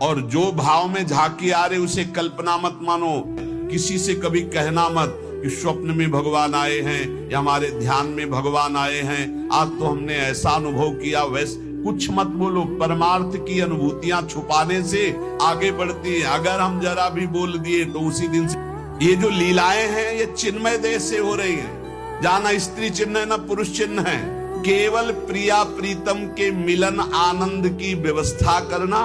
और जो भाव में झांकी आ रहे उसे कल्पना मत मानो। किसी से कभी कहना मत कि स्वप्न में भगवान आए हैं या हमारे ध्यान में भगवान आए हैं, आज तो हमने ऐसा अनुभव किया, वैसे कुछ मत बोलो। परमार्थ की अनुभूतियां छुपाने से आगे बढ़ती है। अगर हम जरा भी बोल दिए तो उसी दिन से ये जो लीलाएं हैं ये चिन्मय देह से हो रही हैं, जहां ना स्त्री चिन्ह है ना पुरुष चिन्ह है। केवल प्रिया प्रीतम के मिलन आनंद की व्यवस्था करना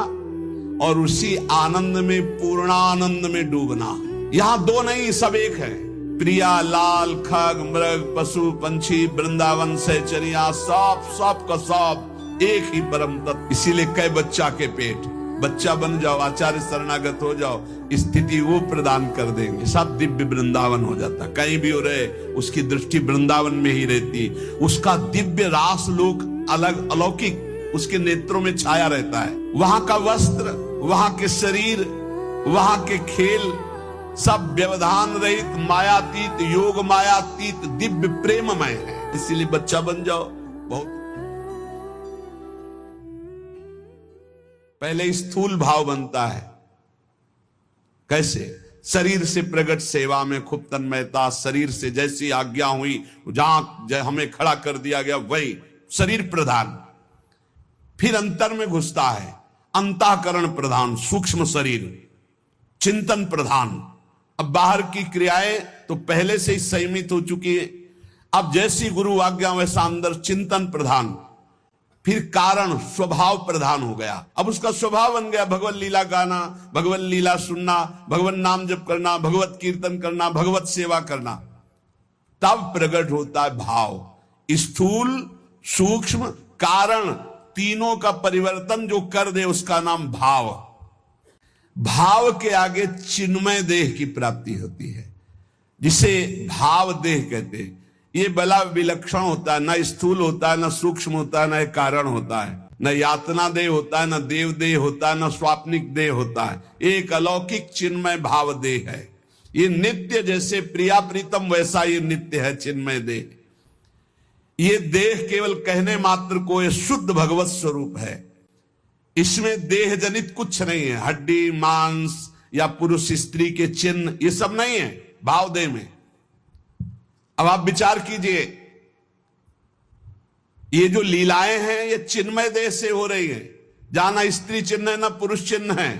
और उसी आनंद में पूर्णानंद में डूबना। यहां दो नहीं, सब एक है। प्रिया लाल खग मृग पशु पंछी वृंदावन सहचरिया सब का सब एक ही परम तत्व। इसीलिए कई बच्चा के पेट, बच्चा बन जाओ, आचार्य शरणागत हो जाओ, स्थिति वो प्रदान कर देंगे, सब दिव्य वृंदावन हो जाता। कहीं भी हो रहे उसकी दृष्टि वृंदावन में ही रहती, उसका दिव्य रास लोक अलग अलौकिक उसके नेत्रों में छाया रहता है। वहां का वस्त्र, वहां के शरीर, वहां के खेल सब व्यवधान रहित, मायातीत, योग मायातीत, दिव्य प्रेममय है। इसीलिए बच्चा बन जाओ। बहुत पहले स्थूल भाव बनता है। कैसे? शरीर से प्रकट सेवा में खूब तन्मयता, शरीर से जैसी आज्ञा हुई जहां हमें खड़ा कर दिया गया वही शरीर प्रधान। फिर अंतर में घुसता है, अंतःकरण प्रधान, सूक्ष्म शरीर, चिंतन प्रधान। अब बाहर की क्रियाएं तो पहले से ही संयमित हो चुकी है, अब जैसी गुरु आज्ञा वैसा अंदर चिंतन प्रधान। फिर कारण स्वभाव प्रधान हो गया, अब उसका स्वभाव बन गया भगवत लीला गाना, भगवत लीला सुनना, भगवत नाम जप करना, भगवत कीर्तन करना, भगवत सेवा करना। तब प्रकट होता है भाव। स्थूल सूक्ष्म कारण तीनों का परिवर्तन जो कर दे उसका नाम भाव। भाव के आगे चिन्मय देह की प्राप्ति होती है, जिसे भाव देह कहते हैं। ये बड़ा विलक्षण होता है, न स्थूल होता है, न सूक्ष्म होता है, न कारण होता है, न यातना देह होता है, न देव देह होता है, न स्वाप्निक देह होता है। एक अलौकिक चिन्मय भाव देह है। ये नित्य, जैसे प्रिया प्रीतम वैसा ये नित्य है चिन्मय देह। ये देह केवल कहने मात्र को ये शुद्ध भगवत स्वरूप है। इसमें देह जनित कुछ नहीं है, हड्डी मांस या पुरुष स्त्री के चिन्ह ये सब नहीं है भाव देह में। अब आप विचार कीजिए, ये जो लीलाएं हैं ये चिन्मय देह से हो रही है, जहां ना स्त्री चिन्ह है ना पुरुष चिन्ह है,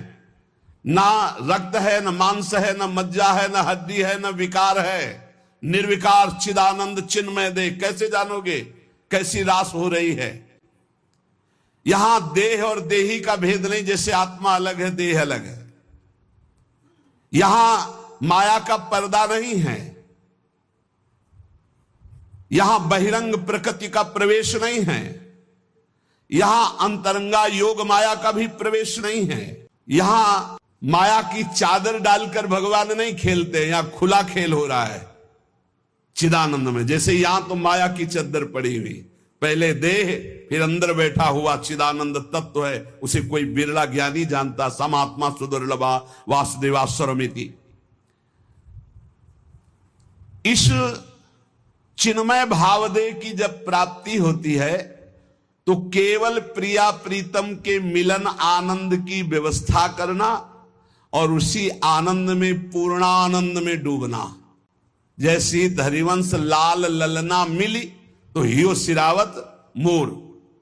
ना रक्त है, ना मांस है, ना मज्जा है, ना हड्डी है, ना विकार है। निर्विकार चिदानंद चिन्मय देह। कैसे जानोगे कैसी रास हो रही है? यहां देह और देही का भेद नहीं, जैसे आत्मा अलग है देह अलग है। यहां माया का पर्दा नहीं है, यहां बहिरंग प्रकृति का प्रवेश नहीं है, यहां अंतरंगा योग माया का भी प्रवेश नहीं है। यहां माया की चादर डालकर भगवान नहीं खेलते, यहां खुला खेल हो रहा है चिदानंद में। जैसे यहां तो माया की चादर पड़ी हुई, पहले देह फिर अंदर बैठा हुआ चिदानंद तत्व है, उसे कोई बिरला ज्ञानी जानता। समात्मा सुदुर्लभा वासुदेवा स्वरमिति। इस चिन्मय भावदेह की जब प्राप्ति होती है तो केवल प्रिया प्रीतम के मिलन आनंद की व्यवस्था करना और उसी आनंद में पूर्णानंद में डूबना। जैसी हरिवंश लाल ललना मिली तो हियो सिरावत मोर,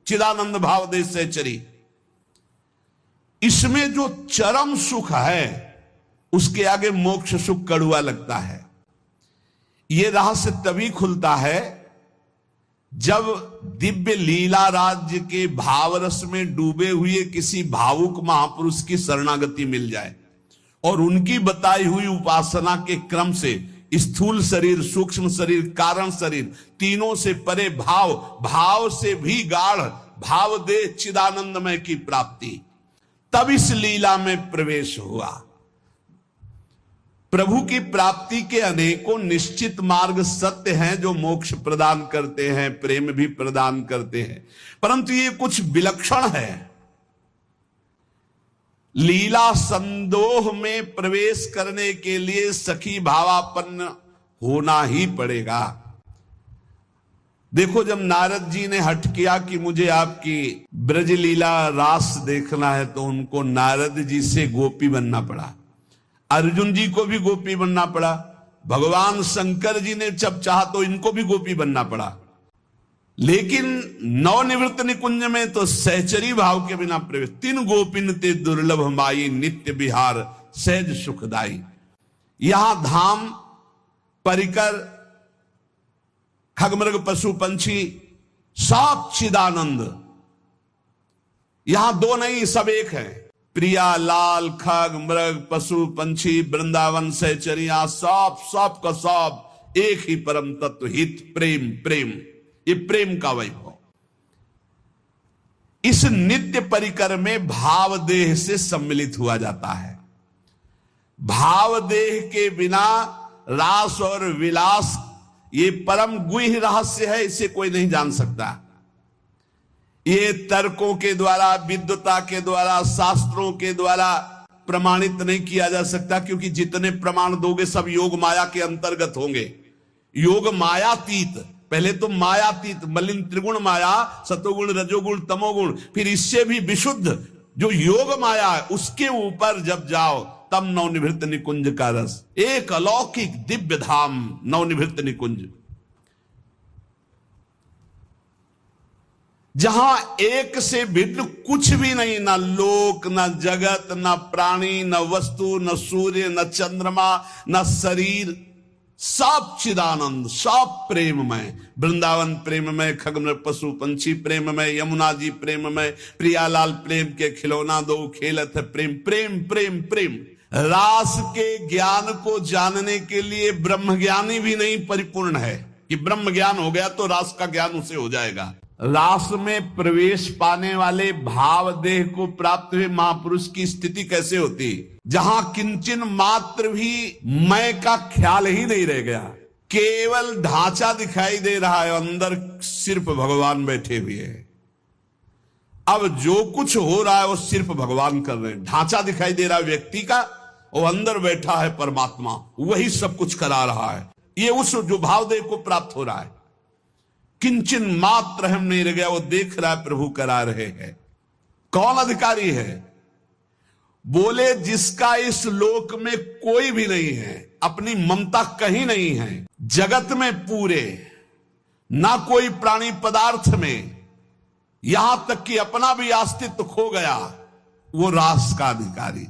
चिदानंद भावदेह से चरी। इसमें जो चरम सुख है उसके आगे मोक्ष सुख कड़ुआ लगता है। यह रहस्य तभी खुलता है जब दिव्य लीला राज्य के भावरस में डूबे हुए किसी भावुक महापुरुष की शरणागति मिल जाए और उनकी बताई हुई उपासना के क्रम से स्थूल शरीर, सूक्ष्म शरीर, कारण शरीर, तीनों से परे भाव, भाव से भी गाढ़ भाव दे चिदानंदमय की प्राप्ति, तब इस लीला में प्रवेश हुआ। प्रभु की प्राप्ति के अनेकों निश्चित मार्ग सत्य हैं जो मोक्ष प्रदान करते हैं, प्रेम भी प्रदान करते हैं, परंतु ये कुछ विलक्षण है। लीला संदोह में प्रवेश करने के लिए सखी भावापन्न होना ही पड़ेगा। देखो, जब नारद जी ने हट किया कि मुझे आपकी ब्रजलीला रास देखना है, तो उनको नारद जी से गोपी बनना पड़ा। अर्जुन जी को भी गोपी बनना पड़ा। भगवान शंकर जी ने जब चाहा तो इनको भी गोपी बनना पड़ा। लेकिन नवनिवृत्त निकुंज में तो सहचरी भाव के बिना प्रवेश। तीन गोपिन ते दुर्लभ माई, नित्य विहार सहज सुखदाई। यहां धाम, परिकर, खगमृग पशु पंछी, सब चिदानंद। यहां दो नहीं, सब एक है। प्रिया, लाल, खग, मृग, पशु पंछी, वृंदावन, सहचरिया, सब का सब एक ही परम तत्व, हित, प्रेम। प्रेम, ये प्रेम का वैभव। इस नित्य परिकर में भाव देह से सम्मिलित हुआ जाता है। भाव देह के बिना रास और विलास, ये परम गुह्य रहस्य है, इसे कोई नहीं जान सकता। ये तर्कों के द्वारा, विद्वता के द्वारा, शास्त्रों के द्वारा प्रमाणित नहीं किया जा सकता, क्योंकि जितने प्रमाण दोगे सब योग माया के अंतर्गत होंगे। योग मायातीत, पहले तो मायातीत, मलिन त्रिगुण माया, सतोगुण, रजोगुण, तमोगुण, फिर इससे भी विशुद्ध जो योग माया है, उसके ऊपर जब जाओ तब नवनिवृत्त निकुंज का रस। एक अलौकिक दिव्य धाम नवनिवृत्त निकुंज, जहां एक से भिन्न कुछ भी नहीं, ना लोक, ना जगत, ना प्राणी, न वस्तु, न सूर्य, न चंद्रमा, न शरीर, सब चिदानंद, सब प्रेममय। वृंदावन प्रेममय, खगमृग पशु पंछी प्रेममय, यमुना जी प्रेममय, प्रियालाल प्रेम के खिलौना दो खेलत है प्रेम। प्रेम प्रेम प्रेम। रास के ज्ञान को जानने के लिए ब्रह्म ज्ञानी भी नहीं परिपूर्ण है कि ब्रह्म ज्ञान हो गया तो रास का ज्ञान उसे हो जाएगा। रास में प्रवेश पाने वाले भाव देह को प्राप्त हुए महापुरुष की स्थिति कैसे होती, जहां किंचन मात्र भी मैं का ख्याल ही नहीं रह गया, केवल ढांचा दिखाई दे रहा है, अंदर सिर्फ भगवान बैठे हुए हैं। अब जो कुछ हो रहा है वो सिर्फ भगवान कर रहे हैं। ढांचा दिखाई दे रहा है व्यक्ति का, वो अंदर बैठा है परमात्मा, वही सब कुछ करा रहा है। ये उस जो भाव देह को प्राप्त हो रहा है, किंचन मात्र हम नहीं रह गया, वो देख रहा है प्रभु करा रहे हैं। कौन अधिकारी है? बोले जिसका इस लोक में कोई भी नहीं है, अपनी ममता कहीं नहीं है, जगत में पूरे, ना कोई प्राणी पदार्थ में, यहां तक कि अपना भी अस्तित्व खो गया, वो रास का अधिकारी।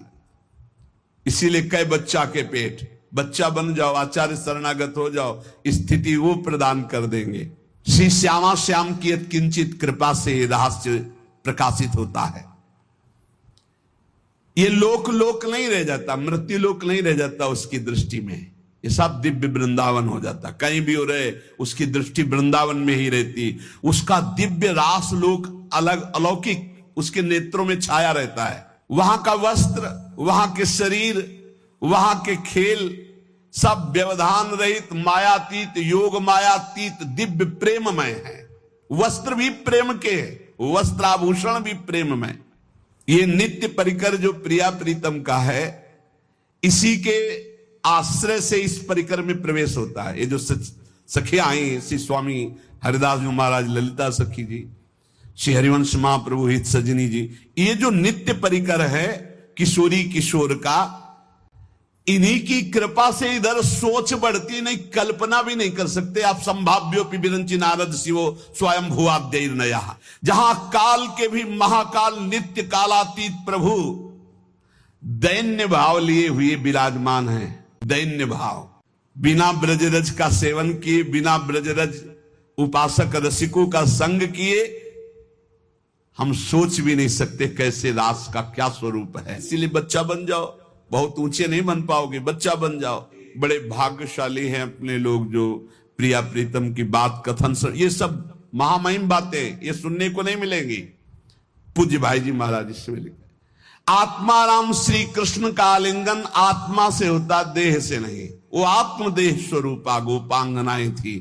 इसीलिए कई बच्चा के पेट, बच्चा बन जाओ, आचार्य शरणागत हो जाओ, स्थिति वो प्रदान कर देंगे। श्री श्यामा श्याम की किंचित कृपा से रहस्य प्रकाशित होता है। ये लोक लोक नहीं रह जाता, मृत्यु लोक नहीं रह जाता उसकी दृष्टि में, ये सब दिव्य वृंदावन हो जाता। कहीं भी हो रहे उसकी दृष्टि वृंदावन में ही रहती। उसका दिव्य रास लोक अलग अलौकिक उसके नेत्रों में छाया रहता है। वहां का वस्त्र, वहां के शरीर, वहां के खेल सब व्यवधान रहित, मायातीत, योग मायातीत, दिव्य प्रेममय है। वस्त्र भी प्रेम के, वस्त्राभूषण भी प्रेममय। ये नित्य परिकर जो प्रिया प्रीतम का है, इसी के आश्रय से इस परिकर में प्रवेश होता है। ये जो सखियां आई, श्री स्वामी हरिदास जी महाराज, ललिता सखी जी, श्री हरिवंश महाप्रभु हित सजनी जी, ये जो नित्य परिकर है किशोरी किशोर का, इन्हीं की कृपा से इधर सोच बढ़ती नहीं, कल्पना भी नहीं कर सकते आप। संभाव्योपि विरंचि नारद शिवो स्वयं भुवाद्यैर नया, जहां काल के भी महाकाल नित्य कालातीत प्रभु दैन्य भाव लिए हुए विराजमान है। दैन्य भाव, बिना ब्रजरज का सेवन किए, बिना ब्रजरज उपासक रसिकों का संग किए, हम सोच भी नहीं सकते कैसे रास का क्या स्वरूप है। इसीलिए बच्चा बन जाओ, बहुत ऊंचे नहीं बन पाओगे, बच्चा बन जाओ। बड़े भाग्यशाली हैं अपने लोग जो प्रिया प्रीतम की बात कथन, ये सब महामहिम बातें ये सुनने को नहीं मिलेंगी। पूज्य भाई जी महाराज इससे मिलेंगे। आत्माराम श्री कृष्ण का आलिंगन आत्मा से होता, देह से नहीं। वो आत्मदेह स्वरूपा गोपांगनाएं थी।